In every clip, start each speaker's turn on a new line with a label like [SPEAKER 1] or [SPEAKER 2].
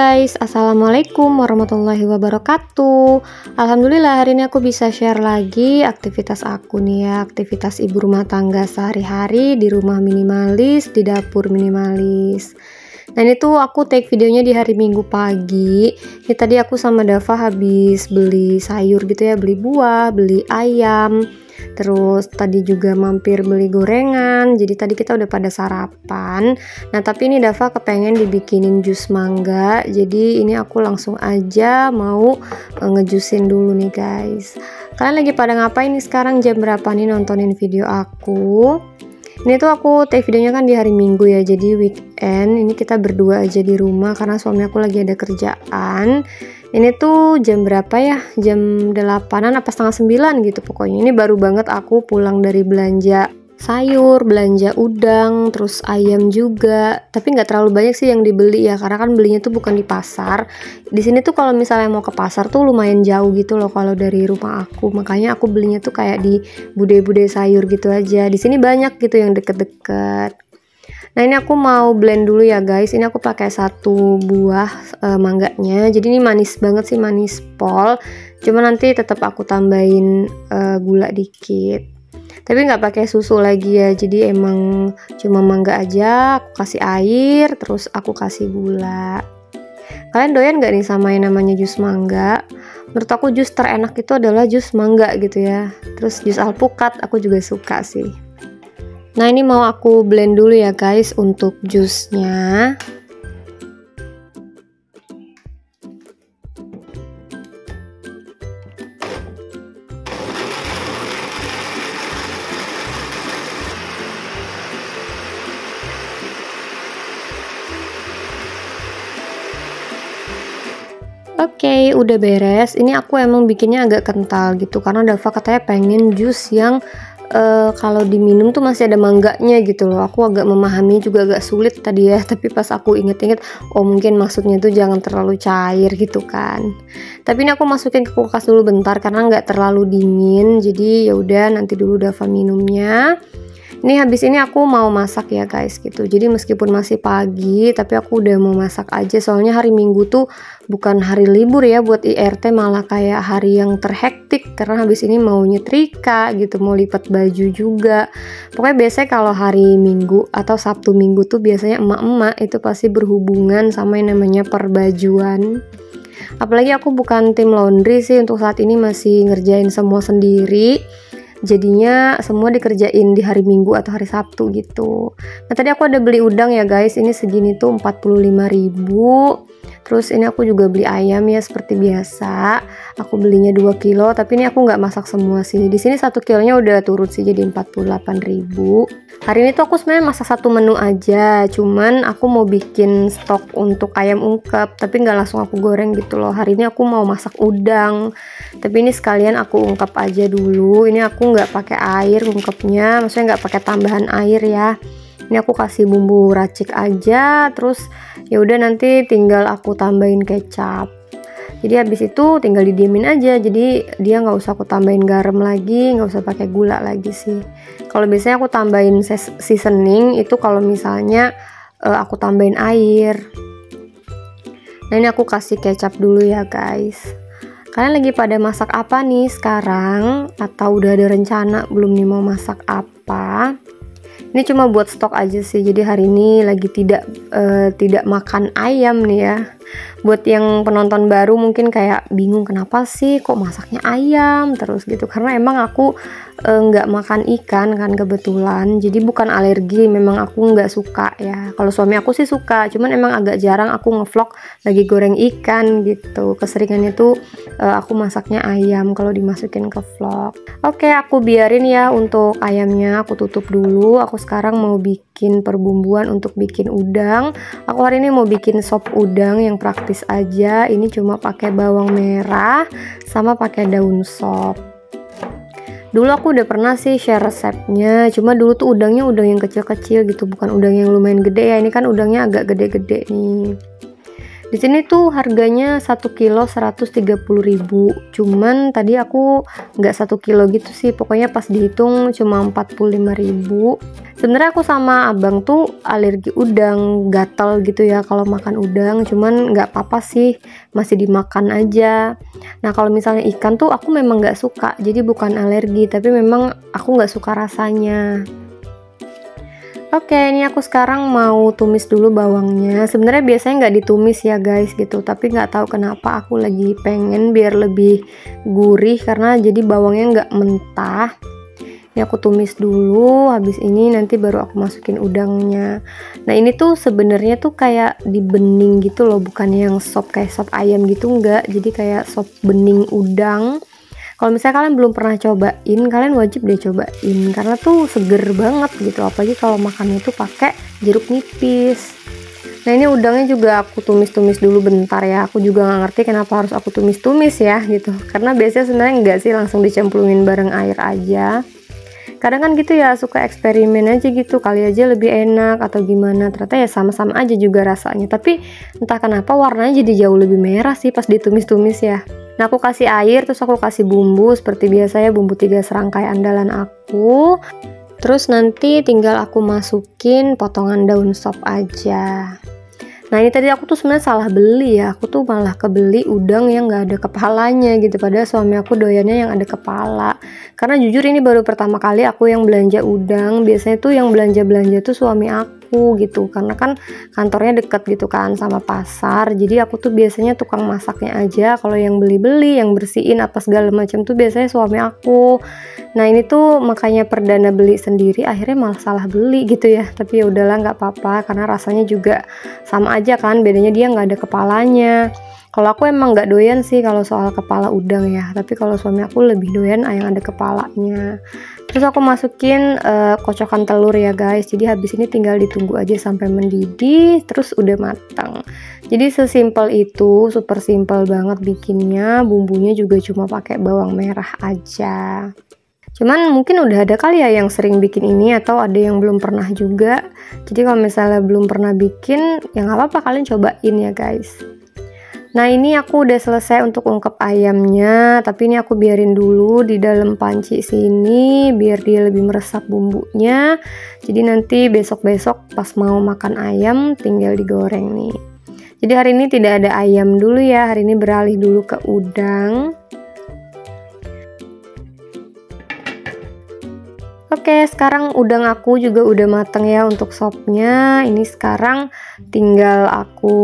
[SPEAKER 1] guys, Assalamualaikum warahmatullahi wabarakatuh. Alhamdulillah hari ini aku bisa share lagi aktivitas aku nih ya, aktivitas ibu rumah tangga sehari-hari di rumah minimalis, di dapur minimalis. Dan itu aku take videonya di hari Minggu pagi. Ini tadi aku sama Dava habis beli sayur gitu ya, beli buah, beli ayam. Terus tadi juga mampir beli gorengan. Jadi tadi kita udah pada sarapan. Nah tapi ini Dava kepengen dibikinin jus mangga. Jadi ini aku langsung aja mau ngejusin dulu nih guys. Kalian lagi pada ngapain nih sekarang, jam berapa nih nontonin video aku? Ini tuh aku take videonya kan di hari Minggu ya, jadi weekend. Ini kita berdua aja di rumah karena suami aku lagi ada kerjaan. Ini tuh jam berapa ya? Jam 8-an apa setengah 9 gitu pokoknya. Ini baru banget aku pulang dari belanja sayur, belanja udang, terus ayam juga. Tapi nggak terlalu banyak sih yang dibeli ya, karena kan belinya tuh bukan di pasar. Di sini tuh kalau misalnya mau ke pasar tuh lumayan jauh gitu loh kalau dari rumah aku. Makanya aku belinya tuh kayak di bude-bude sayur gitu aja. Di sini banyak gitu yang deket-deket. Nah ini aku mau blend dulu ya guys. Ini aku pakai satu buah mangganya. Jadi ini manis banget sih, manis pol. Cuma nanti tetap aku tambahin gula dikit. Tapi nggak pakai susu lagi ya, jadi emang cuma mangga aja. Aku kasih air, terus aku kasih gula. Kalian doyan nggak nih sama yang namanya jus mangga? Menurut aku jus terenak itu adalah jus mangga gitu ya. Terus jus alpukat aku juga suka sih. Nah ini mau aku blend dulu ya guys untuk jusnya. Oke, udah beres. Ini aku emang bikinnya agak kental gitu karena Dava katanya pengen jus yang kalau diminum tuh masih ada mangganya gitu loh. Aku agak memahami juga agak sulit tadi ya, tapi pas aku inget-inget, oh mungkin maksudnya tuh jangan terlalu cair gitu kan. Tapi ini aku masukin ke kulkas dulu bentar karena nggak terlalu dingin. Jadi ya udah nanti dulu Dava minumnya. Ini habis ini aku mau masak ya guys gitu. Jadi meskipun masih pagi tapi aku udah mau masak aja, soalnya hari Minggu tuh bukan hari libur ya buat IRT, malah kayak hari yang terhektik karena habis ini mau nyetrika gitu, mau lipat baju juga. Pokoknya biasanya kalau hari Minggu atau Sabtu Minggu tuh biasanya emak-emak itu pasti berhubungan sama yang namanya perbajuan. Apalagi aku bukan tim laundry sih, untuk saat ini masih ngerjain semua sendiri. Jadinya semua dikerjain di hari Minggu atau hari Sabtu gitu. Nah tadi aku ada beli udang ya guys, ini segini tuh 45.000. Terus ini aku juga beli ayam ya seperti biasa. Aku belinya 2 kilo, tapi ini aku nggak masak semua sih. Di sini 1 kilonya udah turut sih jadi 48.000. Hari ini tuh aku sebenarnya masak satu menu aja, cuman aku mau bikin stok untuk ayam ungkep, tapi nggak langsung aku goreng gitu loh. Hari ini aku mau masak udang, tapi ini sekalian aku ungkep aja dulu. Ini aku nggak pakai air ungkepnya, maksudnya nggak pakai tambahan air ya. Ini aku kasih bumbu racik aja, terus ya udah nanti tinggal aku tambahin kecap. Jadi habis itu tinggal didiemin aja, jadi dia nggak usah aku tambahin garam lagi, nggak usah pakai gula lagi sih. Kalau biasanya aku tambahin seasoning itu kalau misalnya aku tambahin air. Nah ini aku kasih kecap dulu ya guys. Kalian lagi pada masak apa nih sekarang? Atau udah ada rencana belum nih mau masak apa? Ini cuma buat stok aja sih, jadi hari ini lagi tidak makan ayam nih ya. Buat yang penonton baru mungkin kayak bingung kenapa sih kok masaknya ayam terus gitu, karena emang aku nggak makan ikan kan kebetulan, jadi bukan alergi, memang aku nggak suka ya. Kalau suami aku sih suka, cuman emang agak jarang aku ngevlog lagi goreng ikan gitu. Keseringannya tuh aku masaknya ayam kalau dimasukin ke vlog. Oke, aku biarin ya untuk ayamnya, aku tutup dulu. Aku sekarang mau bikin perbumbuan untuk bikin udang. Aku hari ini mau bikin sop udang yang praktis aja. Ini cuma pakai bawang merah sama pakai daun sop. Dulu aku udah pernah sih share resepnya, cuma dulu tuh udangnya udang yang kecil-kecil gitu, bukan udang yang lumayan gede ya. Ini kan udangnya agak gede-gede nih. Di sini tuh harganya 1 kilo 130.000. Cuman tadi aku nggak 1 kilo gitu sih, pokoknya pas dihitung cuma 45.000. Sebenarnya aku sama abang tuh alergi udang, gatal gitu ya kalau makan udang, cuman nggak apa-apa sih, masih dimakan aja. Nah kalau misalnya ikan tuh aku memang nggak suka, jadi bukan alergi, tapi memang aku nggak suka rasanya. Oke, ini aku sekarang mau tumis dulu bawangnya. Sebenarnya biasanya nggak ditumis ya guys gitu, tapi nggak tahu kenapa aku lagi pengen biar lebih gurih karena jadi bawangnya nggak mentah. Ini aku tumis dulu, habis ini nanti baru aku masukin udangnya. Nah ini tuh sebenarnya tuh kayak di bening gitu loh, bukan yang sop kayak sop ayam gitu, enggak. Jadi kayak sop bening udang. Kalau misalnya kalian belum pernah cobain, kalian wajib deh cobain karena tuh seger banget gitu, apalagi kalau makannya tuh pakai jeruk nipis. Nah ini udangnya juga aku tumis-tumis dulu bentar ya. Aku juga nggak ngerti kenapa harus aku tumis-tumis ya gitu, karena biasanya sebenarnya enggak sih, langsung dicemplungin bareng air aja. Kadang kan gitu ya, suka eksperimen aja gitu, kali aja lebih enak atau gimana. Ternyata ya sama-sama aja juga rasanya, tapi entah kenapa warnanya jadi jauh lebih merah sih pas ditumis-tumis ya. Nah aku kasih air, terus aku kasih bumbu seperti biasa ya, bumbu 3 serangkai andalan aku. Terus nanti tinggal aku masukin potongan daun sop aja. Nah ini tadi aku tuh sebenarnya salah beli ya, aku tuh malah kebeli udang yang nggak ada kepalanya gitu, padahal suami aku doyannya yang ada kepala. Karena jujur ini baru pertama kali aku yang belanja udang, biasanya tuh yang belanja tuh suami aku gitu, karena kan kantornya deket gitu kan sama pasar, jadi aku tuh biasanya tukang masaknya aja, kalau yang beli-beli, yang bersihin apa segala macam tuh biasanya suami aku. Nah ini tuh makanya perdana beli sendiri, akhirnya malah salah beli gitu ya, tapi ya udahlah nggak apa-apa, karena rasanya juga sama aja kan, bedanya dia nggak ada kepalanya. Kalau aku emang nggak doyan sih kalau soal kepala udang ya, tapi kalau suami aku lebih doyan yang ada kepalanya. Terus aku masukin kocokan telur ya guys, jadi habis ini tinggal ditunggu aja sampai mendidih, terus udah matang. Jadi sesimpel itu, super simpel banget bikinnya, bumbunya juga cuma pakai bawang merah aja. Cuman mungkin udah ada kali ya yang sering bikin ini, atau ada yang belum pernah juga. Jadi kalau misalnya belum pernah bikin, ya nggak apa-apa, kalian cobain ya guys. Nah ini aku udah selesai untuk ungkep ayamnya, tapi ini aku biarin dulu di dalam panci sini biar dia lebih meresap bumbunya. Jadi nanti besok-besok pas mau makan ayam tinggal digoreng nih. Jadi hari ini tidak ada ayam dulu ya, hari ini beralih dulu ke udang. Oke, sekarang udang aku juga udah mateng ya untuk sopnya. Ini sekarang tinggal aku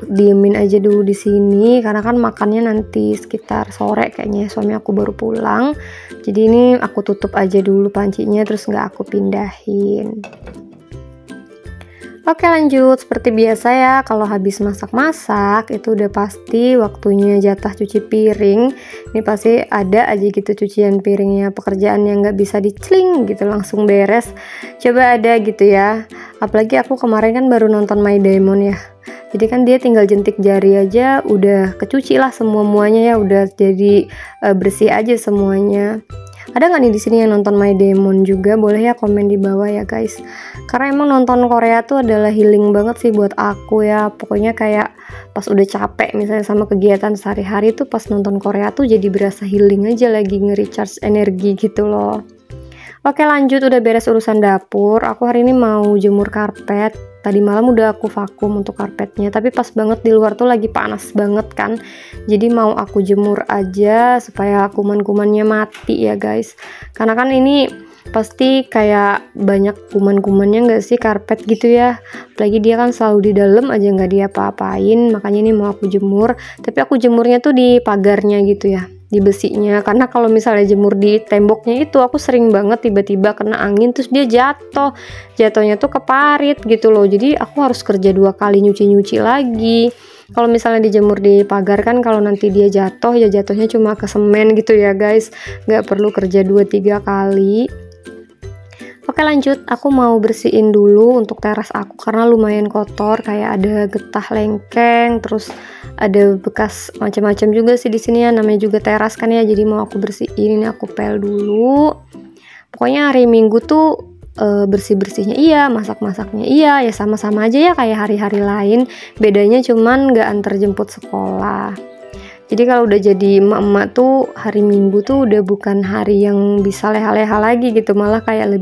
[SPEAKER 1] diemin aja dulu di sini karena kan makannya nanti sekitar sore kayaknya, suami aku baru pulang. Jadi ini aku tutup aja dulu pancinya, terus nggak aku pindahin. Oke lanjut, seperti biasa ya, kalau habis masak-masak itu udah pasti waktunya jatah cuci piring. Ini pasti ada aja gitu cucian piringnya, pekerjaan yang nggak bisa dicling gitu langsung beres. Coba ada gitu ya, apalagi aku kemarin kan baru nonton My Diamond ya. Jadi kan dia tinggal jentik jari aja udah kecuci lah semua-muanya ya, udah jadi bersih aja semuanya. Ada nggak nih di sini yang nonton My Diamond juga? Boleh ya komen di bawah ya guys. Karena emang nonton Korea tuh adalah healing banget sih buat aku ya. Pokoknya kayak pas udah capek misalnya sama kegiatan sehari-hari tuh, pas nonton Korea tuh jadi berasa healing aja, lagi nge-recharge energi gitu loh. Oke lanjut, udah beres urusan dapur. Aku hari ini mau jemur karpet. Tadi malam udah aku vakum untuk karpetnya, tapi pas banget di luar tuh lagi panas banget kan. Jadi mau aku jemur aja supaya kuman-kumannya mati ya guys. Karena kan ini pasti kayak banyak kuman-kumannya nggak sih karpet gitu ya. Apalagi dia kan selalu di dalam aja nggak diapa-apain. Makanya ini mau aku jemur. Tapi aku jemurnya tuh di pagarnya gitu ya, di besinya, karena kalau misalnya jemur di temboknya itu aku sering banget tiba-tiba kena angin terus dia jatuhnya tuh ke parit gitu loh, jadi aku harus kerja 2 kali nyuci lagi. Kalau misalnya dijemur di pagar kan kalau nanti dia jatuh ya jatuhnya cuma ke semen gitu ya guys, nggak perlu kerja 2-3 kali. Oke lanjut, aku mau bersihin dulu untuk teras aku karena lumayan kotor, kayak ada getah lengkeng, terus ada bekas macam-macam juga sih di sini ya, namanya juga teras kan ya, jadi mau aku bersihin. Ini aku pel dulu. Pokoknya hari Minggu tuh bersih-bersihnya iya, masak-masaknya iya, ya sama-sama aja ya kayak hari-hari lain, bedanya cuman nggak antar jemput sekolah. Jadi kalau udah jadi emak-emak tuh hari Minggu tuh udah bukan hari yang bisa leha-leha lagi gitu, malah kayak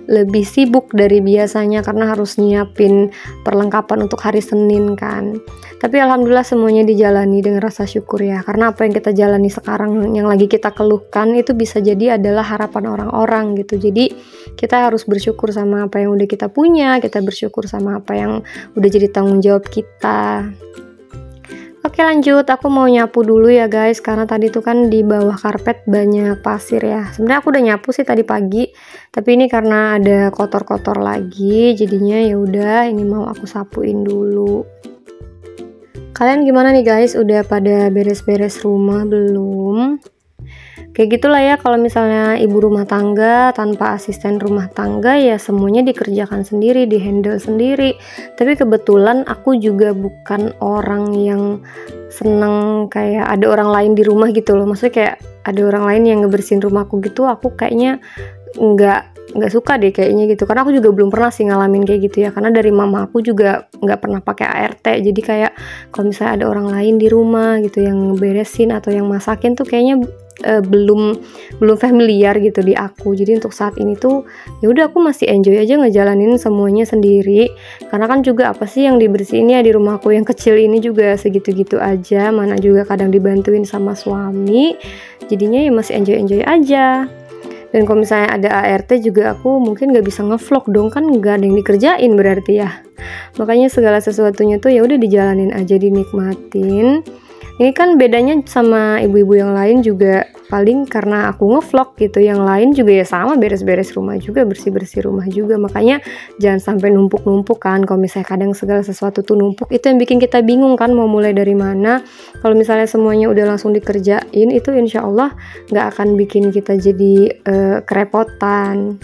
[SPEAKER 1] lebih sibuk dari biasanya karena harus nyiapin perlengkapan untuk hari Senin kan. Tapi alhamdulillah semuanya dijalani dengan rasa syukur ya, karena apa yang kita jalani sekarang yang lagi kita keluhkan itu bisa jadi adalah harapan orang-orang gitu. Jadi kita harus bersyukur sama apa yang udah kita punya, kita bersyukur sama apa yang udah jadi tanggung jawab kita. Oke lanjut, aku mau nyapu dulu ya guys, karena tadi tuh kan di bawah karpet banyak pasir ya. Sebenarnya aku udah nyapu sih tadi pagi, tapi ini karena ada kotor-kotor lagi, jadinya ya udah ini mau aku sapuin dulu. Kalian gimana nih guys, udah pada beres-beres rumah belum? Kayak gitulah ya, kalau misalnya ibu rumah tangga tanpa asisten rumah tangga ya semuanya dikerjakan sendiri, dihandle sendiri. Tapi kebetulan aku juga bukan orang yang seneng kayak ada orang lain di rumah gitu loh. Maksudnya kayak ada orang lain yang ngebersihin rumahku gitu, aku kayaknya nggak suka deh kayaknya gitu, karena aku juga belum pernah sih ngalamin kayak gitu ya, karena dari mama aku juga nggak pernah pakai ART. Jadi kayak kalau misalnya ada orang lain di rumah gitu yang beresin atau yang masakin tuh kayaknya belum familiar gitu di aku. Jadi untuk saat ini tuh ya udah aku masih enjoy aja ngejalanin semuanya sendiri, karena kan juga apa sih yang dibersihin ya di rumahku yang kecil ini juga segitu-gitu aja, mana juga kadang dibantuin sama suami, jadinya ya masih enjoy aja. Dan kalau misalnya ada ART juga aku mungkin gak bisa ngevlog dong, kan gak ada yang dikerjain berarti ya. Makanya segala sesuatunya tuh ya udah dijalanin aja, dinikmatin. Ini kan bedanya sama ibu-ibu yang lain juga, paling karena aku ngevlog gitu, yang lain juga ya sama beres-beres rumah juga, bersih-bersih rumah juga. Makanya jangan sampai numpuk-numpuk kan. Kalau misalnya kadang segala sesuatu tuh numpuk, itu yang bikin kita bingung kan mau mulai dari mana. Kalau misalnya semuanya udah langsung dikerjain, itu insya Allah nggak akan bikin kita jadi kerepotan.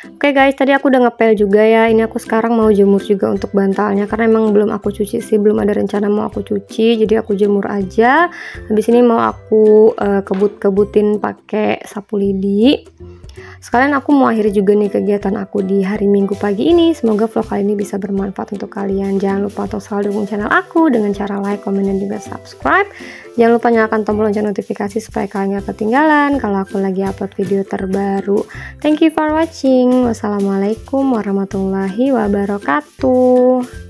[SPEAKER 1] Oke guys, tadi aku udah ngepel juga ya. Ini aku sekarang mau jemur juga untuk bantalnya, karena emang belum aku cuci sih, belum ada rencana mau aku cuci, jadi aku jemur aja. Habis ini mau aku kebut-kebutin pakai sapu lidi. Sekalian aku mau akhiri juga nih kegiatan aku di hari Minggu pagi ini. Semoga vlog kali ini bisa bermanfaat untuk kalian. Jangan lupa untuk selalu dukung channel aku dengan cara like, komen, dan juga subscribe. Jangan lupa nyalakan tombol lonceng notifikasi supaya kalian gak ketinggalan kalau aku lagi upload video terbaru. Thank you for watching. Wassalamualaikum warahmatullahi wabarakatuh.